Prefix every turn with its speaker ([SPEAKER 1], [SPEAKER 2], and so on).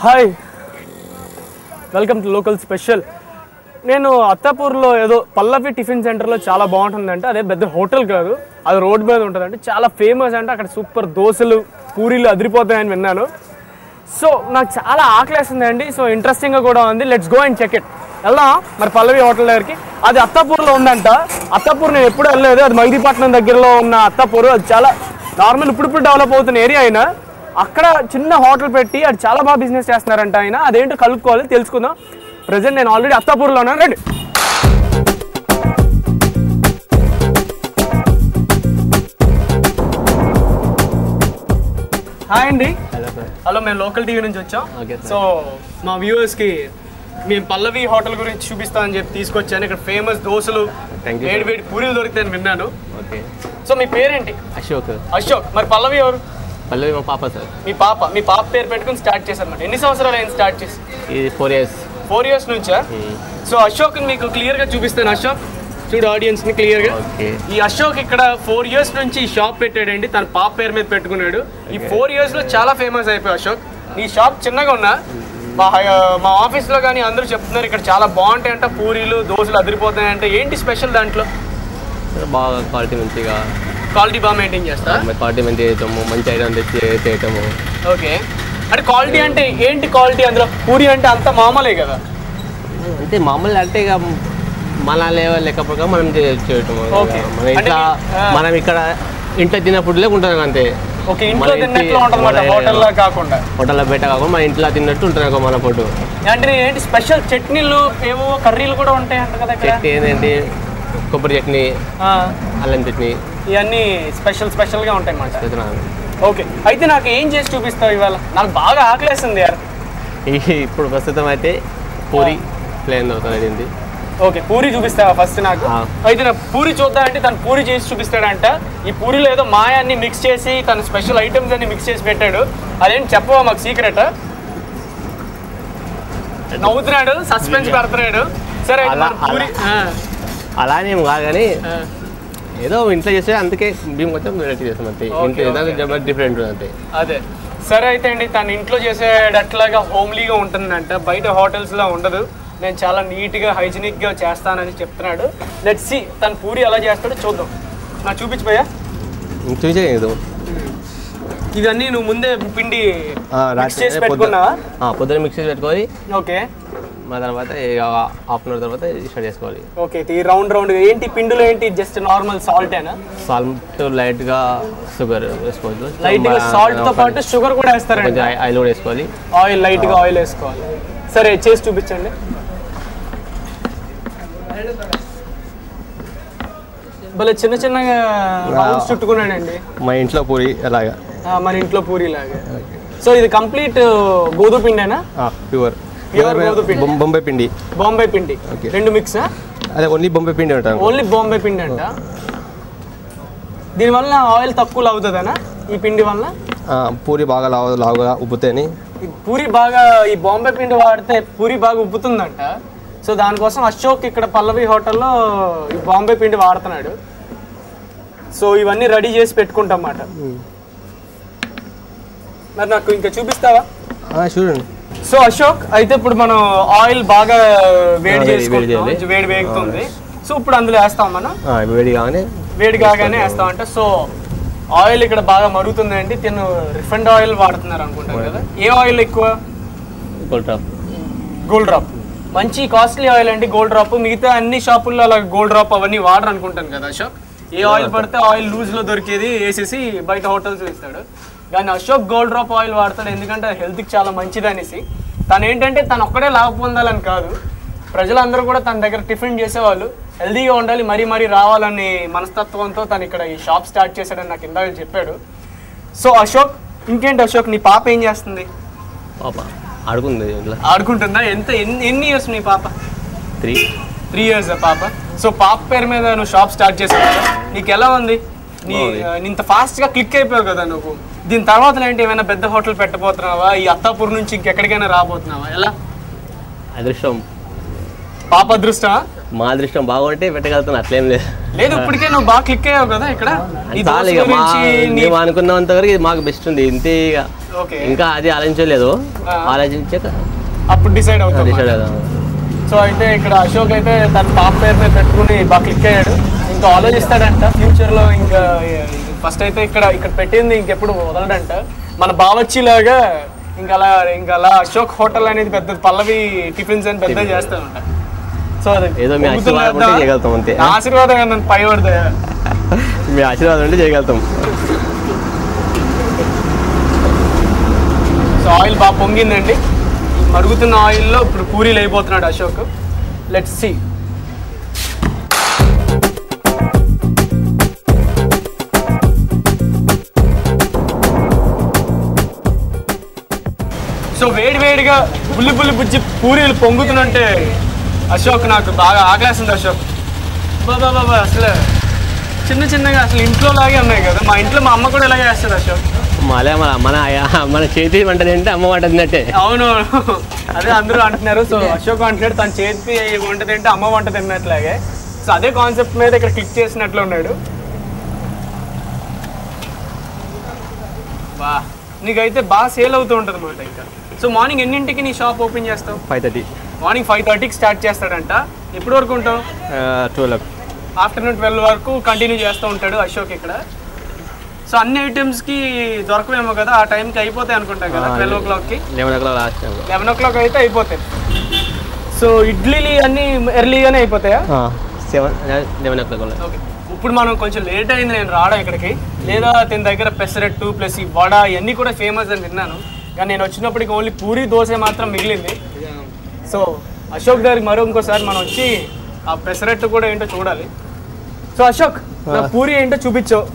[SPEAKER 1] Hi, welcome to local special. నేను అత్తాపూర్లో ఏదో పల్లవి tiffin సెంటర్లో చాలా బాగుంటుందంటే, అదే పెద్ద హోటల్ కాదు, అది రోడ్ మీద ఉంటుందంటే చాలా ఫేమస్. అంటే అక్కడ సూపర్ దోశలు పూరీలు అదిరిపోతాయని విన్నాను. సో నాకు చాలా ఆకలేస్తుందండి. సో ఇంట్రెస్టింగ్గా కూడా ఉంది. Let's go and check it. వెళ్దాం మరి పల్లవి హోటల్ దగ్గరికి. అది అత్తాపూర్లో ఉందంట. అత్తాపూర్ నేను ఎప్పుడు వెళ్ళలేదు. అది మైదీపట్నం దగ్గరలో ఉన్న అత్తాపూర్. అది చాలా నార్మల్ ఇప్పుడు డెవలప్ అవుతున్న ఏరియా. అయినా అక్కడ చిన్న హోటల్ పెట్టి అది చాలా బాగా బిజినెస్ చేస్తున్నారంట ఆయన. అదేంటో కలుపుకోవాలి, తెలుసుకుందాం. ప్రజెంట్ నేను ఆల్రెడీ అత్తాపూర్లో ఉన్నాను. రండి. హాయ్ అండి. హలో, మేము లోకల్ టీవీ నుంచి వచ్చాం. సో మా వ్యూవర్స్కి మేము పల్లవి హోటల్ గురించి చూపిస్తామని చెప్పి తీసుకొచ్చాను. ఇక్కడ ఫేమస్ దోశలు, వేడి వేడి పూరీలు దొరుకుతాయని విన్నాను. సో మీ పేరేంటి?
[SPEAKER 2] అశోక్.
[SPEAKER 1] అశోక్. మరి పల్లవి ఎవరు?
[SPEAKER 2] పల్లవి మా పాప సార్.
[SPEAKER 1] మీ పాప పేరు పెట్టుకుని స్టార్ట్ చేశారన్నమాట. ఎన్ని సంవత్సరాలు అయింది స్టార్ట్ చేసి?
[SPEAKER 2] ఇది 4 years.
[SPEAKER 1] 4 years నుంచా? సో అశోక్ మీకు క్లియర్గా చూపిస్తాను. అశోక్ చూడు, ఆడియన్స్ని క్లియర్గా. ఈ అశోక్ ఇక్కడ 4 years నుంచి ఈ షాప్ పెట్టాడండి. తన పాప పేరు మీద పెట్టుకున్నాడు. ఈ 4 yearsలో చాలా ఫేమస్ అయిపోయి అశోక్. ఈ షాప్ చిన్నగా ఉన్నా మా ఆఫీస్లో కానీ అందరూ చెప్తున్నారు ఇక్కడ చాలా బాగుంటాయంట పూరీలు, దోశలు అదిరిపోతాయంటే. ఏంటి స్పెషల్ దాంట్లో?
[SPEAKER 2] బాగా క్వాలిటీ మంచిగా,
[SPEAKER 1] క్వాలిటీ బాగా మెయింటైన్ చేస్తా.
[SPEAKER 2] క్వాలిటీ మెయింటైన్ చేయటము, మంచి ఐటమ్ తెచ్చి చేయటము.
[SPEAKER 1] ఓకే, అంటే క్వాలిటీ అంటే ఏంటి? క్వాలిటీ అందులో పూరి అంటే అంత మామూలే కదా?
[SPEAKER 2] అంటే మామూలు అంటే ఇక మన లెవెల్ లేకపోతే మనం చేయటము. మనం ఇక్కడ ఇంట్లో తిన్న ఫుడ్ లేక ఉంటుంది అంతే.
[SPEAKER 1] ఓకే, ఇంట్లో తిన్నట్లు ఉంటుంది, హోటల్లో కాకుండా.
[SPEAKER 2] హోటల్లో బయట కాకుండా మన ఇంట్లో తిన్నట్టు ఉంటుంది మన ఫుడ్.
[SPEAKER 1] అంటే ఏంటి స్పెషల్ చట్నీలు, ఏవో కర్రీలు కూడా ఉంటాయి అంట కదా?
[SPEAKER 2] చట్నీ ఏంటంటే కొబ్బరి చట్నీ, అల్లం చట్నీ,
[SPEAKER 1] ఇవన్నీ స్పెషల్గా ఉంటాయి అన్నమాట. ఓకే, అయితే నాకు ఏం చేసి చూపిస్తావు ఇవాళ? నాకు బాగా ఆకలేస్తుంది యార్.
[SPEAKER 2] ఇప్పుడు ప్రస్తుతం అయితే పూరి ప్లేన్ అవుతుంది.
[SPEAKER 1] ఓకే, పూరి చూపిస్తావా ఫస్ట్ నాకు? అయితే నాకు పూరి చూద్దామంటే తను పూరి చేసి చూపిస్తాడంట. ఈ పూరిలో ఏదో మాయాన్ని మిక్స్ చేసి తన స్పెషల్ ఐటమ్స్ అన్ని మిక్స్ చేసి పెట్టాడు. అదేంటి చెప్పవా మాకు సీక్రెట్? నవ్వుతున్నాడు, సస్పెన్స్ పెడుతున్నాడు. సరే పూరి
[SPEAKER 2] అలానే ఏం కాదు కానీ ఏదో ఇంట్లో చేస్తే అందుకే మేము కొంచెం వెరైటీ చేస్తాం అంతే. ఇంట్లో డిఫరెంట్ అంతే. అదే
[SPEAKER 1] సరే అయితే అండి, తను ఇంట్లో చేసేటట్లాగా హోమ్లీగా ఉంటుందంట, బయట హోటల్స్లో ఉండదు. నేను చాలా నీట్గా హైజీనిక్గా చేస్తానని చెప్తున్నాడు. లెట్స్ సీ తను పూరి ఎలా చేస్తాడో చూద్దాం. నాకు చూపించిపోయా
[SPEAKER 2] చూపించలేదు.
[SPEAKER 1] ఇవన్నీ నువ్వు ముందే పిండి మిక్స్ చేసి పెట్టుకున్నావా?
[SPEAKER 2] పొద్దున్న మిక్స్ చేసి పెట్టుకోవాలి.
[SPEAKER 1] ఓకే,
[SPEAKER 2] మా తర్వాత హాఫ్ అన్ అవర్ తర్వాత స్టార్ట్ చేసుకోవాలి.
[SPEAKER 1] ఓకే, ఈ రౌండ్ ఏంటి పిండిలో ఏంటి? జస్ట్ నార్మల్ సాల్టేనా?
[SPEAKER 2] సాల్ట్, లైట్గా షుగర్ వేసుకోవచ్చు.
[SPEAKER 1] లైట్గా సాల్ట్ తో పాటు షుగర్ కూడా వేస్తారండి.
[SPEAKER 2] ఆయిల్ కూడా వేసుకోవాలి.
[SPEAKER 1] ఆయిల్, లైట్గా ఆయిల్ వేసుకోవాలి. సరే చేసి చూపించండి. భలే చిన్న చిన్నగా చుట్టుకున్నాడండి.
[SPEAKER 2] మా ఇంట్లో పూరి అలాగా,
[SPEAKER 1] మన ఇంట్లో పూరి లాగా. సో ఇది కంప్లీట్ గోధుమ పిండేనా?
[SPEAKER 2] ప్యూర్ బొంబాయి పిండి.
[SPEAKER 1] బాంబే పిండి రెండు మిక్స్?
[SPEAKER 2] అదే ఓన్లీ బొంబాయి పిండి అంట.
[SPEAKER 1] ఓన్లీ బాంబే పిండి అంట. దీనివల్ల ఆయిల్ తక్కువ అవుతుందనా ఈ పిండి వల్ల?
[SPEAKER 2] పూరి బాగా లావుగా ఉబ్బుతాయని.
[SPEAKER 1] పూరి బాగా ఈ బాంబే పిండి వాడితే పూరి బాగా ఉబ్బుతుందంట. సో దానికోసం అశోక్ ఇక్కడ పల్లవి హోటల్లో ఈ బాంబే పిండి వాడుతున్నాడు. సో ఇవన్నీ రెడీ చేసి పెట్టుకుంటాం అన్నమాట. మరి నాకు ఇంకా చూపిస్తావా?
[SPEAKER 2] చూడండి.
[SPEAKER 1] సో అశోక్, అయితే ఇప్పుడు మనం ఆయిల్ బాగా వేడి వేగుతుంది. సో ఇప్పుడు అందులో వేస్తాం మనం. వేడి కాగానే వేస్తామంట. సో ఆయిల్ ఇక్కడ బాగా మరుగుతుందండి. తిను రిఫైండ్ ఆయిల్ వాడుతున్నారు అనుకుంటారు కదా? ఏ ఆయిల్ ఎక్కువ? Gold drop. మంచి కాస్ట్లీ ఆయిల్ అండి గోల్డ్ డ్రాప్. మిగతా అన్ని షాపుల్లో అలా గోల్డ్ డ్రాప్ అవన్నీ వాడరు అనుకుంటాను కదా అశోక్? ఏ ఆయిల్ పడితే ఆయిల్ లూజ్లో దొరికేది వేసేసి బయట హోటల్స్ ఇస్తాడు. కానీ అశోక్ గోల్డ్ డ్రాప్ ఆయిల్ వాడతాడు, ఎందుకంటే హెల్త్కి చాలా మంచిది అనేసి. తను ఏంటంటే తను ఒక్కడే లాభ పొందాలని కాదు, ప్రజలందరూ కూడా తన దగ్గర టిఫిన్ చేసేవాళ్ళు హెల్తీగా ఉండాలి, మరీ రావాలని మనస్తత్వంతో తను ఇక్కడ ఈ షాప్ స్టార్ట్ చేశాడని నాకు ఇందాక చెప్పాడు. సో అశోక్, ఇంకేంటి అశోక్, నీ పాప ఏం చేస్తుంది?
[SPEAKER 2] పాప
[SPEAKER 1] ఆడుకుంటుందా? ఎన్ని ఇయర్స్ నీ పాప? 3 years పాప. సో పాప పేరు మీద నువ్వు షాప్ స్టార్ట్ చేసావు కదా, నీకు ఎలా ఉంది? ఇంత ఫాస్ట్గా క్లిక్ అయిపోయావు కదా నువ్వు. దీని తర్వాత ఏంటి, ఏమైనా పెద్ద హోటల్ పెట్టబోతున్నావా? ఈ అత్తాపూర్ నుంచి ఇంకెక్కడికైనా రాబోతున్నావా? ఎలా?
[SPEAKER 2] అదృష్టం.
[SPEAKER 1] పాప అదృష్టమా?
[SPEAKER 2] మా అదృష్టం బాగుంటే పెట్టగలుగుతాను, అట్లేం లేదు.
[SPEAKER 1] లేదు ఇప్పటికే నువ్వు బాగా క్లిక్ అయ్యావు కదా ఇక్కడ ఈ దోశ గురించి
[SPEAKER 2] మేము అనుకున్నంత వరకు ఇది మాకు బెస్ట్ ఉంది ఇంతే. ఇంకా అది ఆలోచించలేదు, ఆలోచించాక
[SPEAKER 1] అప్పుడు డిసైడ్ అవుతాం. సో అయితే ఇక్కడ అశోక్ అయితే తన పాప పేరు మీద పెట్టుకుని బాగా క్లిక్ అయ్యాడు. ఇంకా ఆలోచిస్తాడంట ఫ్యూచర్లో. ఇంకా ఫస్ట్ అయితే ఇక్కడ పెట్టింది ఇంకెప్పుడు వదలడంట. మన బావచ్చిలాగా ఇంకా అలా అశోక్ హోటల్ అనేది పెద్ద పల్లవి టిఫిన్స్ అని పెద్ద చేస్తామంట. సో
[SPEAKER 2] ఏదో మీ ఆశీర్వాదం ఉంటే చేయగలుగుతాం అంతే.
[SPEAKER 1] ఆశీర్వాదం నన్ను పై పడతాయా?
[SPEAKER 2] మీ ఆశీర్వాదం ఉంటే చేయగలుగుతాం.
[SPEAKER 1] సో ఆయిల్ బాగా పొంగిందండి. మరుగుతున్న ఆయిల్లో ఇప్పుడు పూరీలు అయిపోతున్నాడు అశోక్. Let's see. సో వేడిగా బుల్లి బుజ్జి పూరీలు పొంగుతున్నంటే అశోక్ నాకు బాగా ఆకలేస్తుంది అశోక్. బాబా అసలు చిన్నగా అసలు ఇంట్లో లాగే ఉన్నాయి కదా. మా ఇంట్లో మా అమ్మ కూడా ఇలాగే వేస్తుంది అశోక్.
[SPEAKER 2] మన చేతి వంట తింటే అమ్మ వంట తిన్నట్టే.
[SPEAKER 1] అవును, అదే అందరూ అంటున్నారు. సో అశోక్ అంటున్నాడు తన చేతి వంట తింటే అమ్మ వంట తిన్నట్లాగే. సో అదే కాన్సెప్ట్ మీద ఇక్కడ క్లిక్ చేసినట్లు ఉన్నాడు. బా నీకైతే బాగా సేల్ అవుతూ ఉంటుంది అన్నమాట. ఇంకా సో మార్నింగ్ ఎన్నింటికి నీ షాప్ ఓపెన్ చేస్తావు?
[SPEAKER 2] 5:30.
[SPEAKER 1] మార్నింగ్ 5:30కి స్టార్ట్ చేస్తాడంట. ఎప్పటి వరకు ఉంటావు?
[SPEAKER 2] 12.
[SPEAKER 1] ఆఫ్టర్నూన్ 12 వరకు కంటిన్యూ చేస్తూ ఉంటాడు అశోక్ ఇక్కడ. సో అన్ని ఐటమ్స్కి దొరకవేమో కదా, ఆ టైంకి అయిపోతాయి అనుకుంటాం కదా. 12 o'clockకి 11 o'clock అయితే అయిపోతాయి. సో ఇడ్లీలు అన్నీ ఎర్లీగానే అయిపోతాయా?
[SPEAKER 2] 11 o'clock.
[SPEAKER 1] ఓకే. ఇప్పుడు మనం కొంచెం లేట్ అయింది నేను రావడం ఇక్కడికి. లేదా దీని దగ్గర పెసరట్టు ప్లస్ ఈ వడ ఇవన్నీ కూడా ఫేమస్ అని విన్నాను. కానీ నేను వచ్చినప్పటికి ఓన్లీ పూరి దోశ మాత్రం మిగిలింది. సో అశోక్ దగ్గరికి మరో ఇంకోసారి మనం వచ్చి ఆ పెసరట్టు కూడా ఏంటో చూడాలి. సో అశోక్ పూరి ఏంటో చూపించావు.